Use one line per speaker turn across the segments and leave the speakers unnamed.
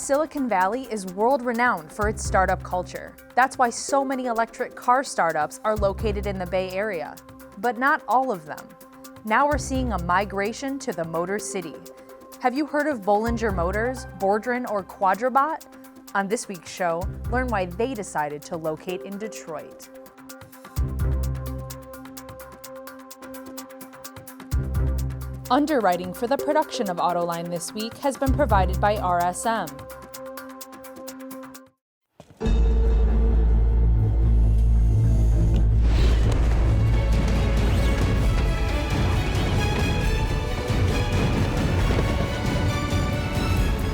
Silicon Valley is world-renowned for its startup culture. That's why so many electric car startups are located in the Bay Area. But not all of them. Now we're seeing a migration to the Motor City. Have you heard of Bollinger Motors, Bordrin, or Quadrobot? On this week's show, learn why they decided to locate in Detroit. Underwriting for the production of Autoline This Week has been provided by RSM.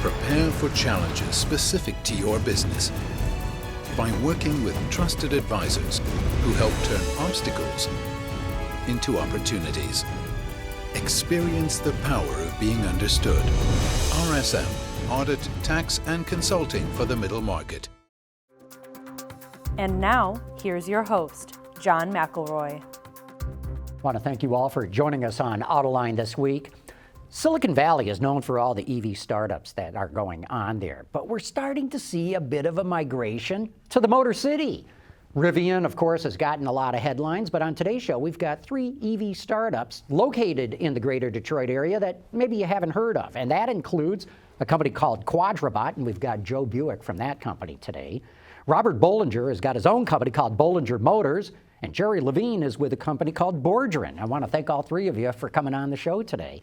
Prepare for challenges specific to your business by working with trusted advisors who help turn obstacles into opportunities. Experience the power of being understood. RSM, Audit, Tax, and Consulting for the Middle Market.
And now, here's your host, John McElroy.
I want to thank you all for joining us on Autoline This Week. Silicon Valley is known for all the EV startups that are going on there, but we're starting to see a bit of a migration to the Motor City. Rivian, of course, has gotten a lot of headlines, but on today's show, we've got 3 EV startups located in the greater Detroit area that maybe you haven't heard of, and that includes a company called Quadrobot, and we've got Joe Buick from that company today. Robert Bollinger has got his own company called Bollinger Motors, and Jerry Lavine is with a company called Bordrin. I want to thank all 3 of you for coming on the show today.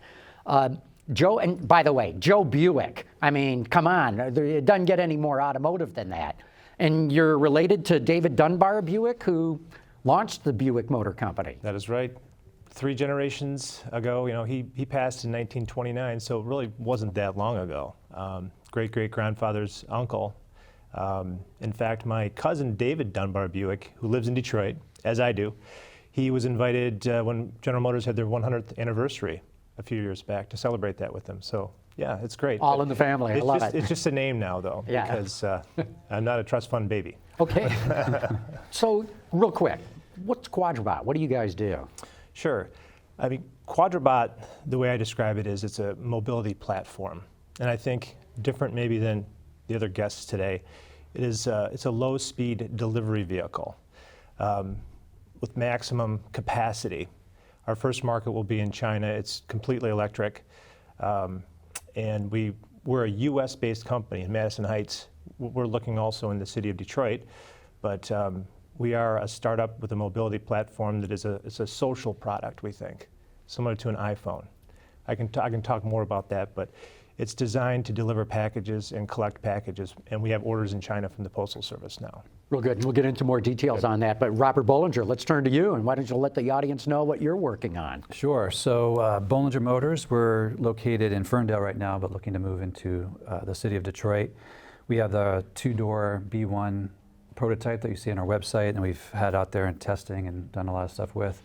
Joe, and by the way, Joe Buick, I mean, come on, it doesn't get any more automotive than that. And you're related to David Dunbar Buick, who launched the Buick Motor Company.
That is right. 3 generations ago, he passed in 1929, so it really wasn't that long ago. Great-great-grandfather's uncle. In fact, my cousin David Dunbar Buick, who lives in Detroit, as I do, he was invited when General Motors had their 100th anniversary a few years back to celebrate that with them. So. Yeah, it's great.
All in the family. I love it.
It's just a name now, though, because I'm not a trust fund baby.
Okay. So, real quick, what's Quadrobot? What do you guys do?
Sure. I mean, Quadrobot, the way I describe it is it's a mobility platform. And I think different maybe than the other guests today, it's a low-speed delivery vehicle with maximum capacity. Our first market will be in China. It's completely electric. And we're a U.S.-based company in Madison Heights. We're looking also in the city of Detroit, but we are a startup with a mobility platform that is a social product, we think, similar to an iPhone. I can talk more about that, but it's designed to deliver packages and collect packages, and we have orders in China from the Postal Service now.
Real good. We'll get into more details on that, but Robert Bollinger, let's turn to you, and why don't you let the audience know what you're working on?
Sure. So Bollinger Motors, we're located in Ferndale right now, but looking to move into the city of Detroit. We have the 2-door B1 prototype that you see on our website, and we've had out there in testing and done a lot of stuff with.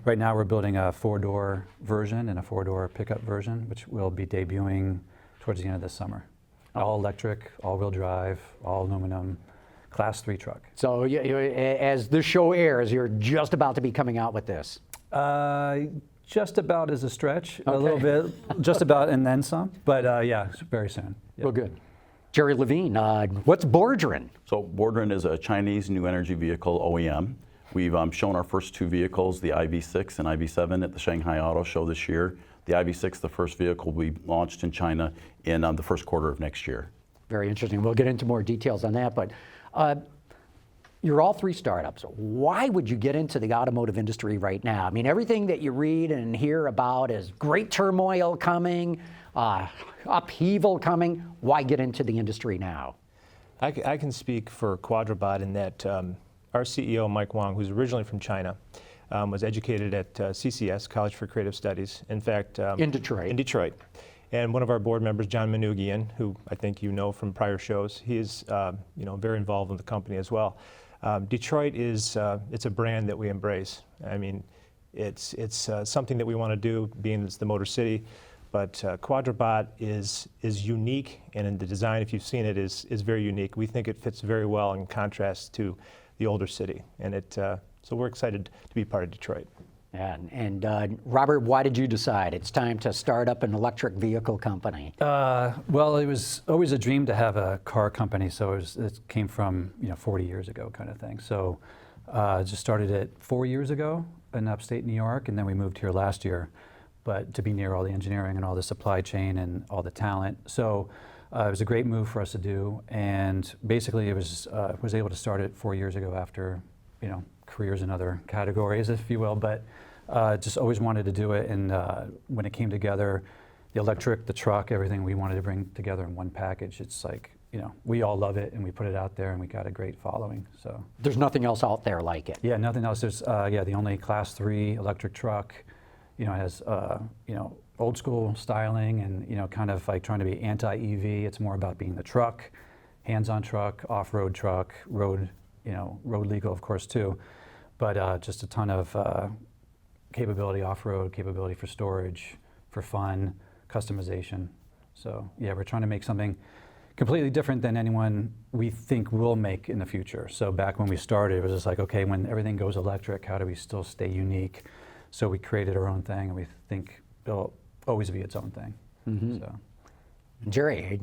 Right now we're building a 4-door version and a 4-door pickup version, which will be debuting towards the end of this summer. All electric, all-wheel drive, all aluminum, Class 3 truck.
So as this show airs, you're just about to be coming out with this.
Just about is a stretch,
Okay.
a little bit, just about and then some, but yeah, very soon. Yep.
Well, good. Jerry Lavine, what's Bordrin?
So Bordrin is a Chinese new energy vehicle OEM. We've shown our first 2 vehicles, the IV6 and IV7 at the Shanghai Auto Show this year. The IV6, the first vehicle, will be launched in China in the first quarter of next year.
Very interesting. We'll get into more details on that, but you're all 3 startups. Why would you get into the automotive industry right now? I mean, everything that you read and hear about is great turmoil coming, upheaval coming. Why get into the industry now?
I can speak for Quadrobot in that our CEO, Mike Wang, who's originally from China, was educated at CCS, College for Creative Studies. In fact,
in Detroit.
And one of our board members, John Manoogian, who I think you know from prior shows, he is very involved in the company as well. Detroit is it's a brand that we embrace. I mean, it's something that we want to do, being it's the Motor City. But Quadrobot is unique, and in the design, if you've seen it, is very unique. We think it fits very well in contrast to the older city, and so we're excited to be part of Detroit.
And Robert, why did you decide it's time to start up an electric vehicle company?
Well, it was always a dream to have a car company, so it came from 40 years ago kind of thing. So just started it 4 years ago in upstate New York, and then we moved here last year, but to be near all the engineering and all the supply chain and all the talent. So it was a great move for us to do, and basically it was able to start it 4 years ago after careers in other categories, if you will, but just always wanted to do it. And when it came together, the electric, the truck, everything we wanted to bring together in one package, it's like, we all love it and we put it out there and we got a great following. So
there's nothing else out there like it.
Yeah, nothing else. There's the only Class 3 electric truck, has old school styling and kind of like trying to be anti-EV. It's more about being the truck, hands-on truck, off-road truck, road legal of course too, but just a ton of capability off-road, capability for storage, for fun, customization. So yeah, we're trying to make something completely different than anyone we think will make in the future. So back when we started, it was just like, okay, when everything goes electric, how do we still stay unique? So we created our own thing, and we think it'll always be its own thing.
Mm-hmm.
So.
Jerry,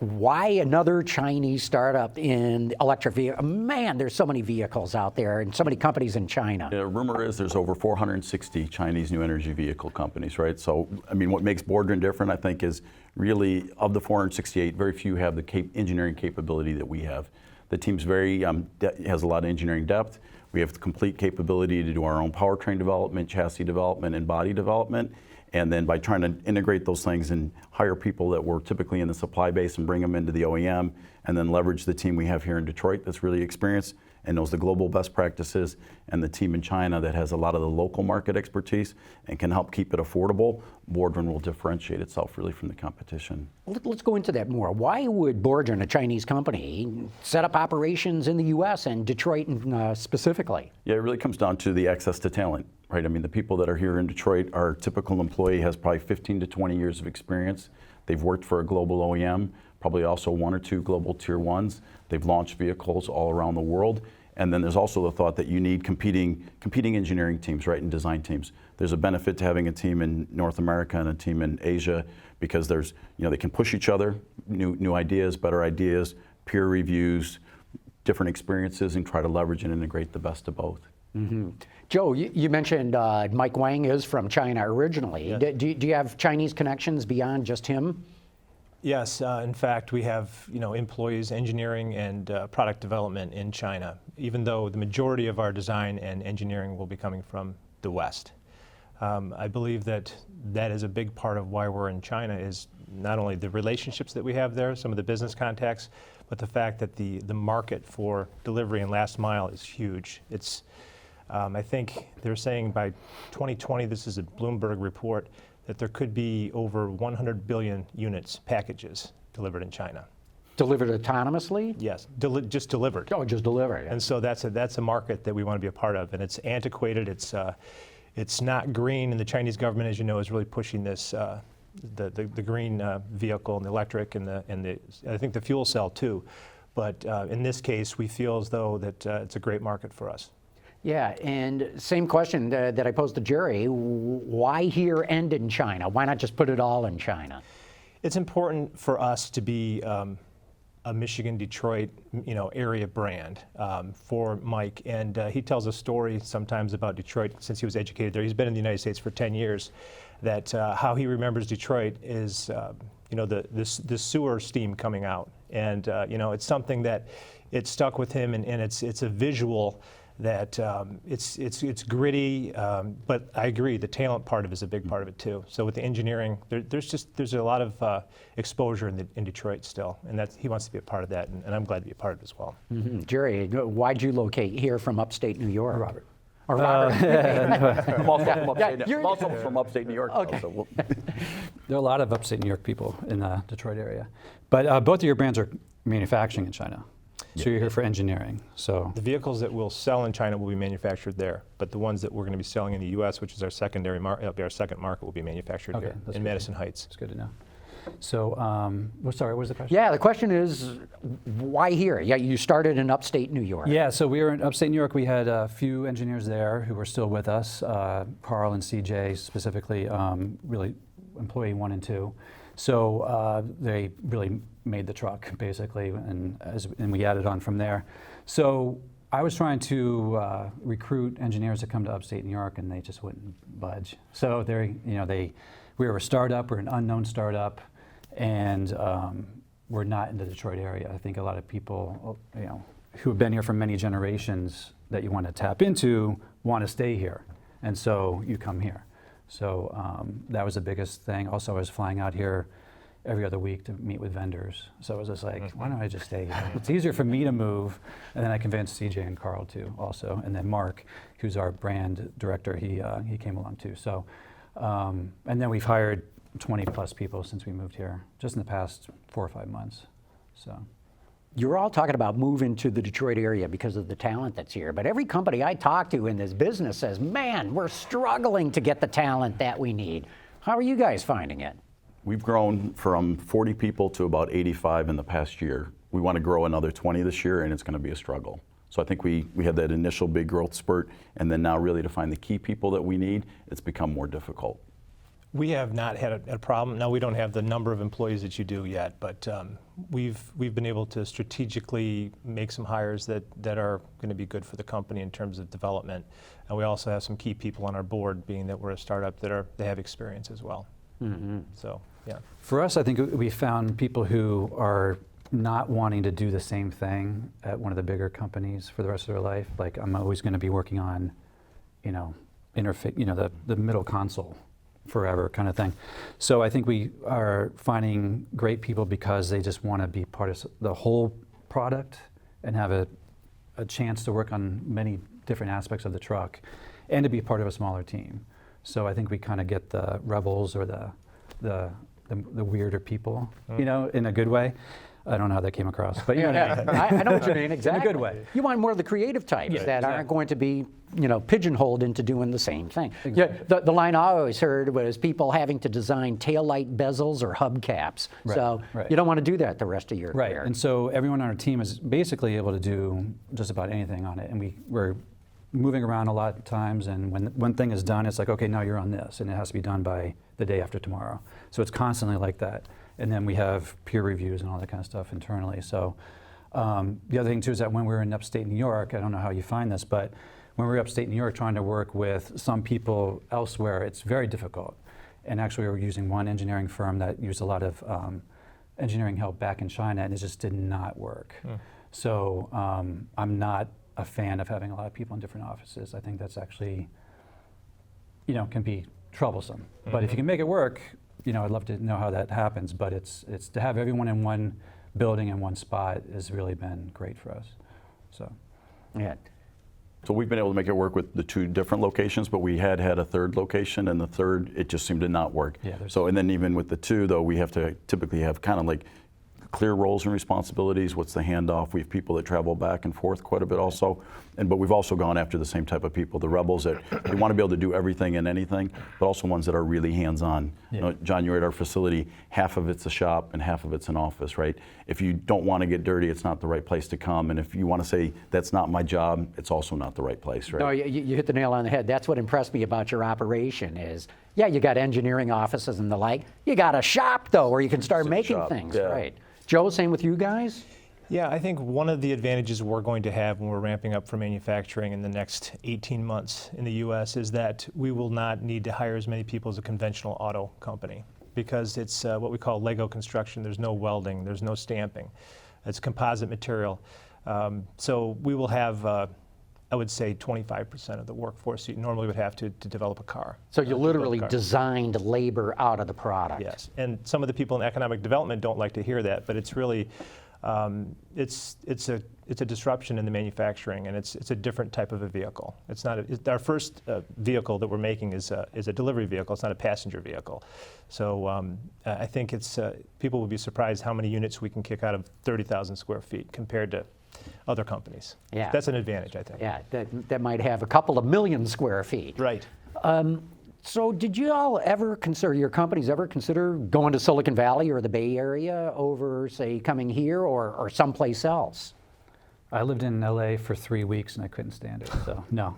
why another Chinese startup in electric vehicle? Man, there's so many vehicles out there and so many companies in China.
The rumor is there's over 460 Chinese new energy vehicle companies, right? So, what makes Bordrin different, I think, is really of the 468, very few have the engineering capability that we have. The team's has a lot of engineering depth. We have the complete capability to do our own powertrain development, chassis development, and body development. And then by trying to integrate those things and hire people that were typically in the supply base and bring them into the OEM, and then leverage the team we have here in Detroit that's really experienced and knows the global best practices, and the team in China that has a lot of the local market expertise and can help keep it affordable, Bordrin will differentiate itself really from the competition.
Let's go into that more. Why would Bordrin, a Chinese company, set up operations in the U.S. and Detroit specifically?
Yeah, it really comes down to the access to talent, right? The people that are here in Detroit, our typical employee has probably 15 to 20 years of experience. They've worked for a global OEM, probably also 1 or 2 global tier 1s. They've launched vehicles all around the world. And then there's also the thought that you need competing engineering teams, right, and design teams. There's a benefit to having a team in North America and a team in Asia because there's, they can push each other, new ideas, better ideas, peer reviews, different experiences, and try to leverage and integrate the best of both.
Mm-hmm. Joe, you mentioned Mike Wang is from China originally.
Yes.
Do you have Chinese connections beyond just him?
Yes, in fact, we have employees, engineering and product development in China, even though the majority of our design and engineering will be coming from the West. I believe that is a big part of why we're in China is not only the relationships that we have there, some of the business contacts, but the fact that the market for delivery and last mile is huge. It's, I think they're saying by 2020, this is a Bloomberg report, that there could be over 100 billion units, packages, delivered in China.
Delivered autonomously?
Yes, just delivered.
Oh, just delivered.
And so that's a market that we want to be a part of, and it's antiquated. It's not green, and the Chinese government, as you know, is really pushing this the green vehicle and the electric and the I think the fuel cell too. But in this case, we feel as though that it's a great market for us.
Yeah, and same question that I posed to Jerry, why here and in China? Why not just put it all in China?
It's important for us to be a Michigan, Detroit, area brand for Mike, and he tells a story sometimes about Detroit since he was educated there. He's been in the United States for 10 years. That how he remembers Detroit is, the sewer steam coming out, and it's something that it stuck with him, and it's a visual that it's gritty, but I agree the talent part of it is a big part of it too. So with the engineering, there's a lot of exposure in Detroit still, and he wants to be a part of that, and I'm glad to be a part of it as well.
Mm-hmm. Jerry, why'd you locate here from upstate New York?
Robert.
Or Robert.
I'm also from upstate New York.
Okay.
Though, so
There are a lot of upstate New York people in the Detroit area. But both of your brands are manufacturing in China. So you're here for engineering. So
the vehicles that we'll sell in China will be manufactured there, but the ones that we're going to be selling in the U.S., which is our second market, will be manufactured here in Madison Heights.
That's good to know. So, well, sorry, what was the question?
Yeah, the question is, why here? Yeah, you started in upstate New York.
Yeah, so we were in upstate New York. We had a few engineers there who were still with us. Carl and CJ specifically, really employee 1 and 2. So they really made the truck basically, and we added on from there. So I was trying to recruit engineers to come to upstate New York, and they just wouldn't budge. So we were a startup, we're an unknown startup, and we're not in the Detroit area. I think a lot of people, who have been here for many generations that you want to tap into want to stay here, and so you come here. So that was the biggest thing. Also, I was flying out here every other week to meet with vendors. So it was just like, why don't I just stay here? It's easier for me to move. And then I convinced CJ and Carl too also. And then Mark, who's our brand director, he came along too. So, and then we've hired 20 plus people since we moved here, just in the past 4 or 5 months. So.
You're all talking about moving to the Detroit area because of the talent that's here, but every company I talk to in this business says, man, we're struggling to get the talent that we need. How are you guys finding it?
We've grown from 40 people to about 85 in the past year. We want to grow another 20 this year, and it's going to be a struggle. So I think we had that initial big growth spurt, and then now really to find the key people that we need, it's become more difficult.
We have not had a problem. Now, we don't have the number of employees that you do yet, but we've been able to strategically make some hires that are going to be good for the company in terms of development. And we also have some key people on our board, being that we're a startup, they have experience as well. Mm-hmm. So, yeah.
For us, I think we found people who are not wanting to do the same thing at one of the bigger companies for the rest of their life. Like, I'm always going to be working on, the middle console forever kind of thing. So I think we are finding great people because they just want to be part of the whole product and have a chance to work on many different aspects of the truck and to be part of a smaller team. So I think we kind of get the rebels or the weirder people, in a good way. I don't know how that came across, but you know what I mean.
I know what you mean, exactly.
In a good way.
You want more of the creative types that
exactly.
aren't going to be, pigeonholed into doing the same thing. Exactly. Yeah, the line I always heard was people having to design taillight bezels or hubcaps.
Right,
so
right.
you don't want to do that the rest of your career.
Right, and so everyone on our team is basically able to do just about anything on it, and we're moving around a lot of times, and when one thing is done, it's like, okay, now you're on this, and it has to be done by the day after tomorrow. So it's constantly like that. And then we have peer reviews and all that kind of stuff internally. So the other thing too is that when we're in upstate New York, I don't know how you find this, but when we're upstate New York trying to work with some people elsewhere, it's very difficult. And actually we were using one engineering firm that used a lot of engineering help back in China, and it just did not work. So I'm not a fan of having a lot of people in different offices. I think that's actually, can be troublesome. But if you can make it work, I'd love to know how that happens, but it's to have everyone in one building in one spot has really been great for us. So,
yeah.
So we've been able to make it work with the 2 different locations, but we had a third location, and the third, it just seemed to not work.
Yeah,
so, and then even with the 2, though, we have to typically have kind of like clear roles and responsibilities. What's the handoff? We have people that travel back and forth quite a bit also. But we've also gone after the same type of people, the rebels that they want to be able to do everything and anything, but also ones that are really hands-on.
Yeah.
John, you're at our facility, half of it's a shop and half of it's an office, right? If you don't want to get dirty, it's not the right place to come. And if you want to say, that's not my job, it's also not the right place, right?
No, you hit the nail on the head. That's what impressed me about your operation is, you got engineering offices and the like. You got a shop, though, where you can start making things, right? Joe, same with you guys?
Yeah, I think one of the advantages we're going to have when we're ramping up for manufacturing in the next 18 months in the U.S. is that we will not need to hire as many people as a conventional auto company, because it's what we call Lego construction. There's no welding, there's no stamping. It's composite material. So we will have, I would say, 25% of the workforce you normally would have to develop a car.
So you literally designed labor out of the product.
Yes, and some of the people in economic development don't like to hear that, but it's really, it's a disruption in the manufacturing, and it's a different type of a vehicle. It's not our first vehicle that we're making is a delivery vehicle. It's not a passenger vehicle. So I think people will be surprised how many units we can kick out of 30,000 square feet compared to other companies. Yeah, that's an advantage, I think.
Yeah, that might have a couple of million square feet.
Right.
So did you all ever consider, your companies ever consider going to Silicon Valley or the Bay Area over, say, coming here or someplace else?
I lived in LA for 3 weeks and I couldn't stand it, so no.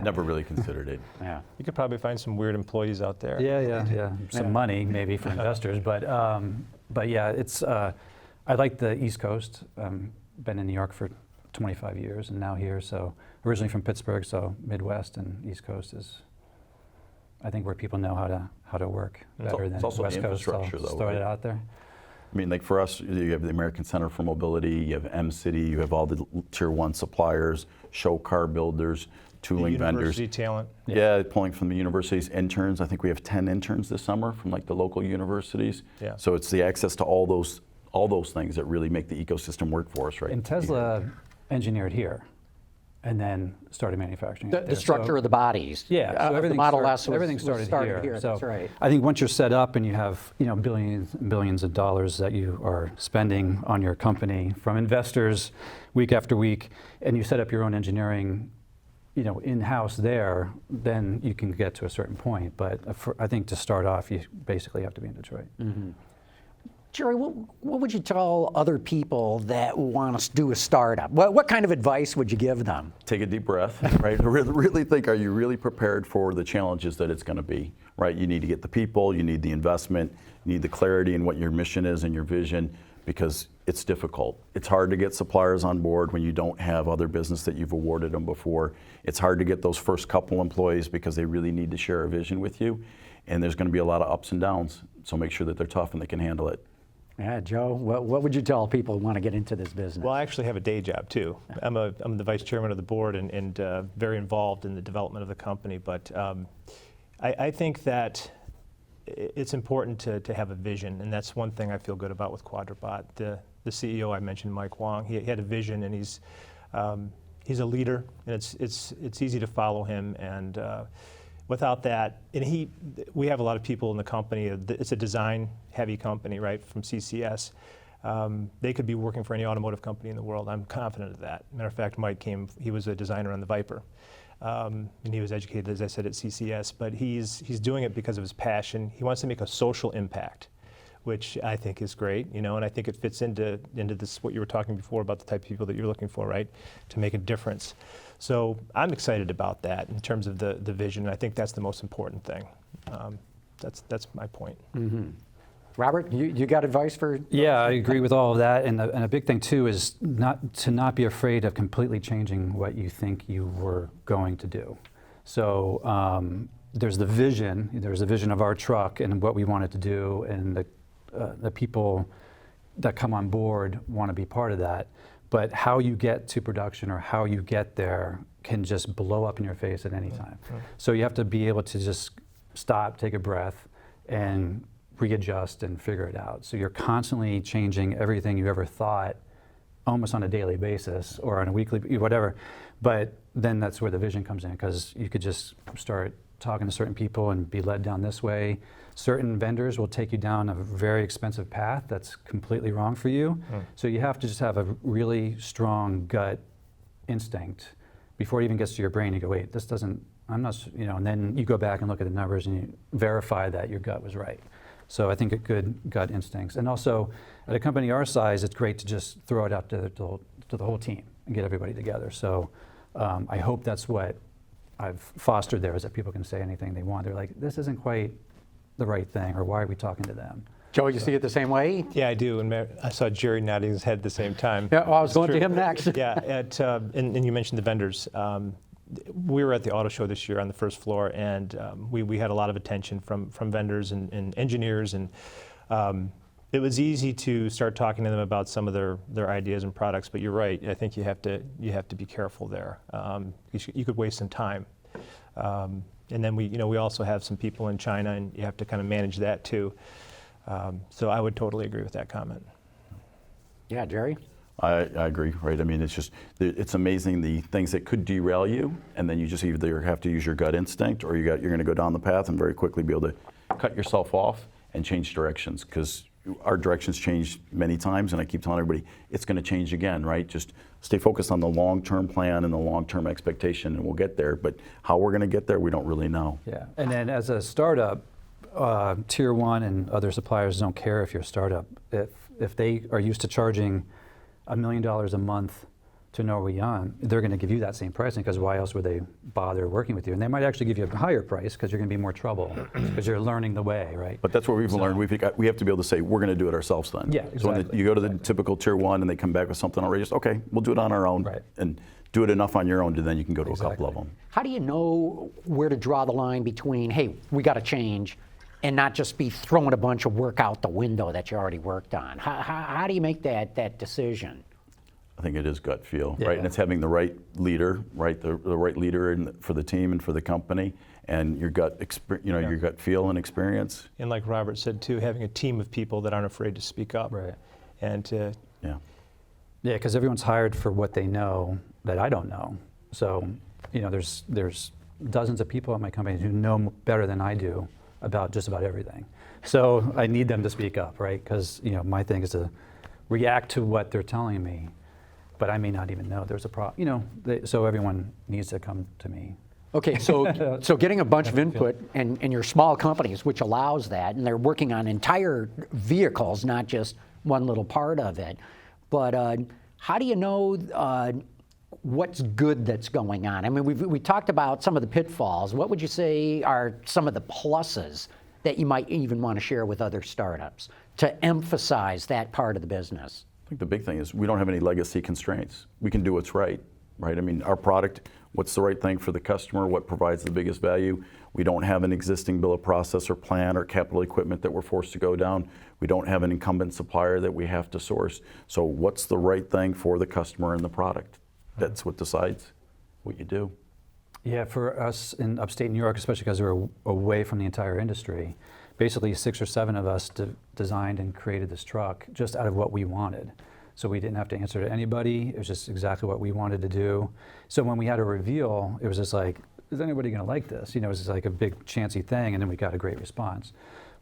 Never really considered it.
Yeah.
You could probably find some weird employees out there.
Yeah. Some money maybe for investors, but yeah, it's. I like the East Coast. Been in New York for 25 years and now here. So originally from Pittsburgh, so Midwest and East Coast is, I think, where people know how to work better than
also
West
the
Coast.
infrastructure,
So
though,
start
right?
it out there.
I mean, like for us, you have the American Center for Mobility, you have M-City, you have all the tier 1 suppliers, show car builders, tooling vendors.
University talent.
Yeah, pulling from the universities, interns. I think we have 10 interns this summer from like the local universities.
Yeah.
So it's the access to all those things that really make the ecosystem work for us, right?
And Tesla engineered here and then started manufacturing.
The structure of the bodies.
Yeah, so
the Model S was,
everything
was
started here. So
that's right.
I think once you're set up and you have billions and billions of dollars that you are spending on your company from investors week after week, and you set up your own engineering, in-house there, then you can get to a certain point. But I think to start off, you basically have to be in Detroit.
Mm-hmm. Jerry, what would you tell other people that want to do a startup? What kind of advice would you give them?
Take a deep breath, right? Really think, are you really prepared for the challenges that it's going to be, right? You need to get the people, you need the investment, you need the clarity in what your mission is and your vision, because it's difficult. It's hard to get suppliers on board when you don't have other business that you've awarded them before. It's hard to get those first couple employees because they really need to share a vision with you. And there's going to be a lot of ups and downs. So make sure that they're tough and they can handle it.
Yeah, Joe, what would you tell people who want to get into this business?
Well, I actually have a day job too. I'm the vice chairman of the board and very involved in the development of the company. But I think that it's important to have a vision, and that's one thing I feel good about with Quadrobot. The CEO I mentioned, Mike Wong, he had a vision, and he's a leader, and it's easy to follow him. And without that, and we have a lot of people in the company. It's a design-heavy company, right? From CCS, they could be working for any automotive company in the world. I'm confident of that. Matter of fact, Mike he was a designer on the Viper, and he was educated, as I said, at CCS. But he's doing it because of his passion. He wants to make a social impact, which I think is great, and I think it fits into this what you were talking before about the type of people that you're looking for, right? To make a difference. So I'm excited about that in terms of the vision. I think that's the most important thing. That's my point.
Mm-hmm. Robert, you got advice for?
Yeah, I agree with all of that. And a big thing too is not be afraid of completely changing what you think you were going to do. So there's the vision. There's the vision of our truck and what we wanted to do, and the people that come on board want to be part of that. But how you get to production or how you get there can just blow up in your face at any time. Mm-hmm. So you have to be able to just stop, take a breath, and readjust and figure it out. So you're constantly changing everything you ever thought, almost on a daily basis or on a weekly, whatever. But then that's where the vision comes in, because you could just start talking to certain people and be led down this way. Certain vendors will take you down a very expensive path that's completely wrong for you. So you have to just have a really strong gut instinct before it even gets to your brain. You go, wait, this doesn't, I'm not, and then you go back and look at the numbers and you verify that your gut was right. So I think a good gut instincts. And also, at a company our size, it's great to just throw it out to the whole team and get everybody together. So I hope that's what I've fostered there, is that people can say anything they want. They're like, this isn't quite the right thing, or why are we talking to them?
Joe, you see it the same way?
Yeah, I do. And I saw Jerry nodding his head at the same time.
Yeah, well, I was going to him next.
Yeah, and you mentioned the vendors. We were at the auto show this year on the first floor, and we had a lot of attention from vendors and engineers, and it was easy to start talking to them about some of their ideas and products. But you're right. I think you have to be careful there. You could waste some time. And then we also have some people in China, and you have to kind of manage that too. So I would totally agree with that comment.
Yeah, Jerry?
I agree, right? I mean, it's amazing the things that could derail you, and then you just either have to use your gut instinct, or you're going to go down the path and very quickly be able to cut yourself off and change directions, because our direction's changed many times, and I keep telling everybody it's going to change again, right? Just stay focused on the long-term plan and the long-term expectation, and we'll get there. But how we're going to get there, we don't really know.
Yeah, and then as a startup, Tier 1 and other suppliers don't care if you're a startup. If they are used to charging $1 million a month to Norwegian, they're going to give you that same pricing, because why else would they bother working with you? And they might actually give you a higher price because you're going to be more trouble because you're learning the way, right?
But that's what we've learned. We have to be able to say, we're going to do it ourselves then.
Yeah, exactly.
So when you go to the typical Tier 1 and they come back with something outrageous, okay, we'll do it on our own.
Right.
And do it enough on your own, and then you can go to a couple of them.
How do you know where to draw the line between, hey, we got to change, and not just be throwing a bunch of work out the window that you already worked on? How do you make that decision?
I think it is gut feel,
Yeah.
right? And it's having the right leader, right? The right leader for the team and for the company, and your gut, your gut feel and experience.
And like Robert said too, having a team of people that aren't afraid to speak up.
Right.
And to
Yeah.
Yeah, because everyone's hired for what they know that I don't know. So, there's dozens of people at my company who know better than I do about just about everything. So I need them to speak up, right? Because my thing is to react to what they're telling me, but I may not even know there's a problem. So everyone needs to come to me.
Okay, so getting a bunch of input and your small companies, which allows that, and they're working on entire vehicles, not just one little part of it. But how do you know what's good that's going on? I mean, we talked about some of the pitfalls. What would you say are some of the pluses that you might even want to share with other startups to emphasize that part of the business?
I think the big thing is we don't have any legacy constraints. We can do what's right? I mean, our product, what's the right thing for the customer, what provides the biggest value. We don't have an existing bill of process or plan or capital equipment that we're forced to go down. We don't have an incumbent supplier that we have to source. So what's the right thing for the customer and the product? That's what decides what you do.
Yeah, for us in upstate New York, especially because we're away from the entire industry, basically 6 or 7 of us designed and created this truck just out of what we wanted. So we didn't have to answer to anybody. It was just exactly what we wanted to do. So when we had a reveal, it was just like, is anybody going to like this? It was just like a big chancy thing, and then we got a great response.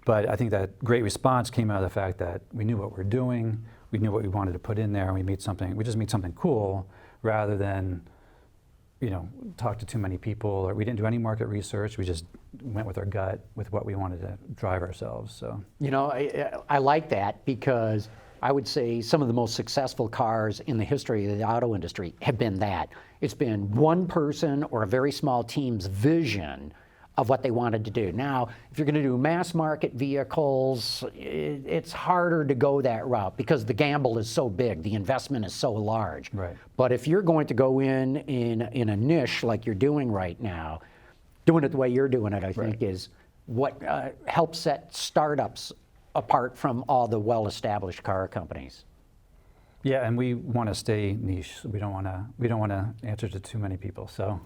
But I think that great response came out of the fact that we knew what we were doing, we knew what we wanted to put in there, and we just made something cool rather than talk to too many people, or we didn't do any market research. We just went with our gut with what we wanted to drive ourselves. So
I like that, because I would say some of the most successful cars in the history of the auto industry have been that. It's been one person or a very small team's vision of what they wanted to do. Now, if you're going to do mass market vehicles, it's harder to go that route because the gamble is so big, the investment is so large.
Right.
But if you're going to go in a niche like you're doing right now, doing it the way you're doing it, I think, is what helps set startups apart from all the well-established car companies.
Yeah, and we want to stay niche. We don't want to answer to too many people. So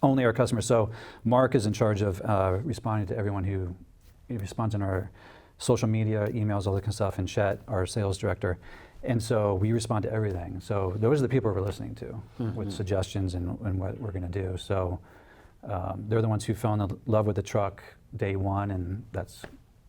only our customers. So Mark is in charge of responding to everyone who responds in our social media, emails, all that kind of stuff, and Chet, our sales director. And so we respond to everything. So those are the people we're listening to with suggestions and what we're going to do. So they're the ones who fell in love with the truck day one, and that's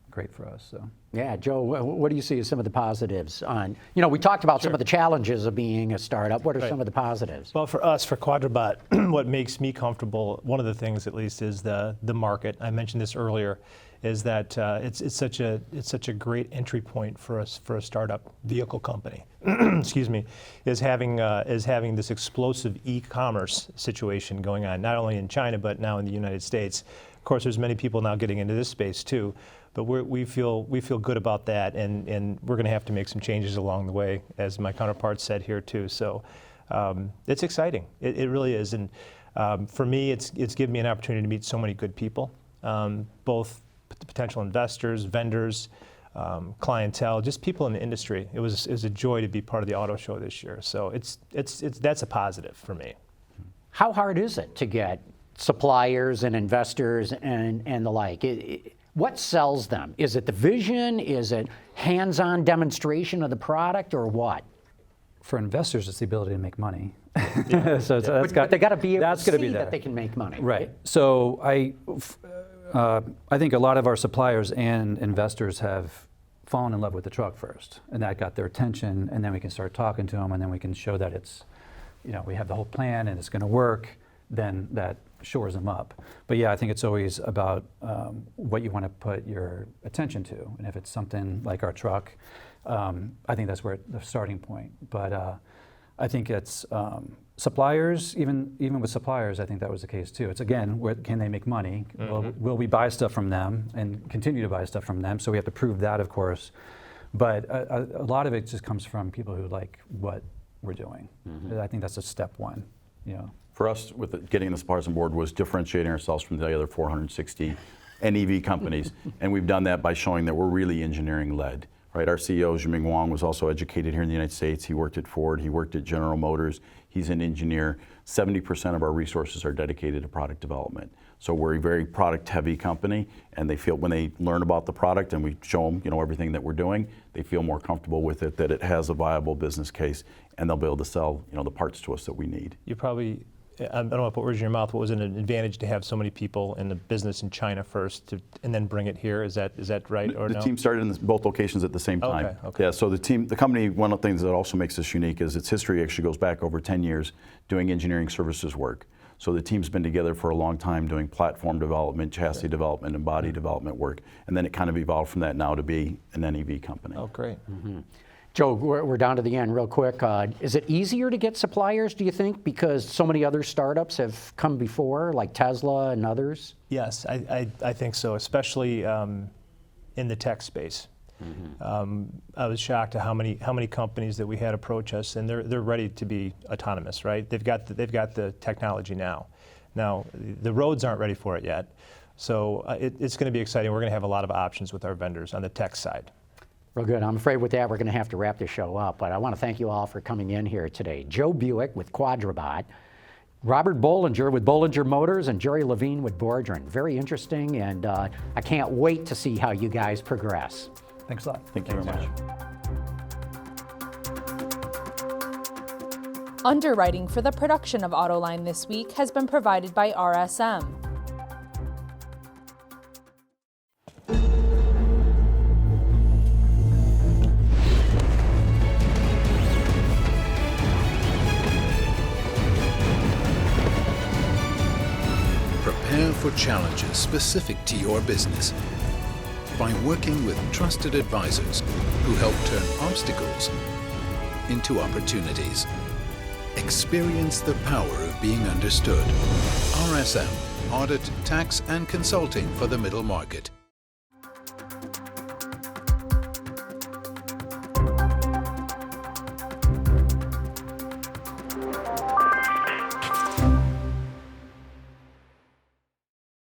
great for us. So.
Yeah, Joe, what do you see as some of the positives on, we talked about some of the challenges of being a startup. What are some of the positives?
Well, for us, for Quadrobot, what makes me comfortable, one of the things at least, is the market. I mentioned this earlier, is that it's such a great entry point for us, for a startup vehicle company. Excuse me, is having this explosive e-commerce situation going on, not only in China but now in the United States. Of course, there's many people now getting into this space too. But we feel good about that, and we're going to have to make some changes along the way, as my counterpart said here too. So it's exciting. It really is, and for me, it's given me an opportunity to meet so many good people, both potential investors, vendors, clientele, just people in the industry. It was a joy to be part of the auto show this year. So that's a positive for me.
How hard is it to get suppliers and investors and the like? What sells them? Is it the vision? Is it hands-on demonstration of the product, or what?
For investors, it's the ability to make money.
So but they got to be able to see
that
they can make money.
Right. So I think a lot of our suppliers and investors have fallen in love with the truck first, and that got their attention, and then we can start talking to them, and then we can show that it's, we have the whole plan and it's going to work, then that shores them up. But yeah, I think it's always about what you want to put your attention to, and if it's something like our truck, I think that's where the starting point. But I think it's suppliers, even with suppliers, I think that was the case too. It's again, can they make money? Will we buy stuff from them and continue to buy stuff from them? So we have to prove that, of course. But a lot of it just comes from people who like what we're doing. I think that's a step one.
For us, with getting the suppliers on board was differentiating ourselves from the other 460 NEV companies, and we've done that by showing that we're really engineering-led. Right, our CEO, Zhiming Wang, was also educated here in the United States. He worked at Ford, he worked at General Motors. He's an engineer. 70% of our resources are dedicated to product development. So we're a very product-heavy company, and they feel when they learn about the product and we show them, everything that we're doing, they feel more comfortable with it, that it has a viable business case, and they'll be able to sell, the parts to us that we need.
You probably, I don't want to put words in your mouth, but was it an advantage to have so many people in the business in China first and then bring it here? Is that right or no?
The team started in both locations at the same time.
Okay.
Yeah, so the company, one of the things that also makes us unique is its history actually goes back over 10 years doing engineering services work. So the team's been together for a long time doing platform development, chassis development, and body development work. And then it kind of evolved from that now to be an NEV company.
Oh, great.
Joe, we're down to the end real quick. Is it easier to get suppliers, do you think, because so many other startups have come before, like Tesla and others?
Yes, I think so, especially in the tech space. I was shocked at how many companies that we had approach us, and they're ready to be autonomous, right? They've got the technology now. Now, the roads aren't ready for it yet, so it's going to be exciting. We're going to have a lot of options with our vendors on the tech side.
Real good. I'm afraid with that we're going to have to wrap the show up, but I want to thank you all for coming in here today. Joe Buick with Quadrobot, Robert Bollinger with Bollinger Motors, and Jerry Lavine with Bordrin. Very interesting, and I can't wait to see how you guys progress.
Thanks a lot.
Thank you very much.
Underwriting for the production of Autoline This Week has been provided by RSM.
Prepare for challenges specific to your business by working with trusted advisors who help turn obstacles into opportunities. Experience the power of being understood. RSM, Audit, Tax, and Consulting for the Middle Market.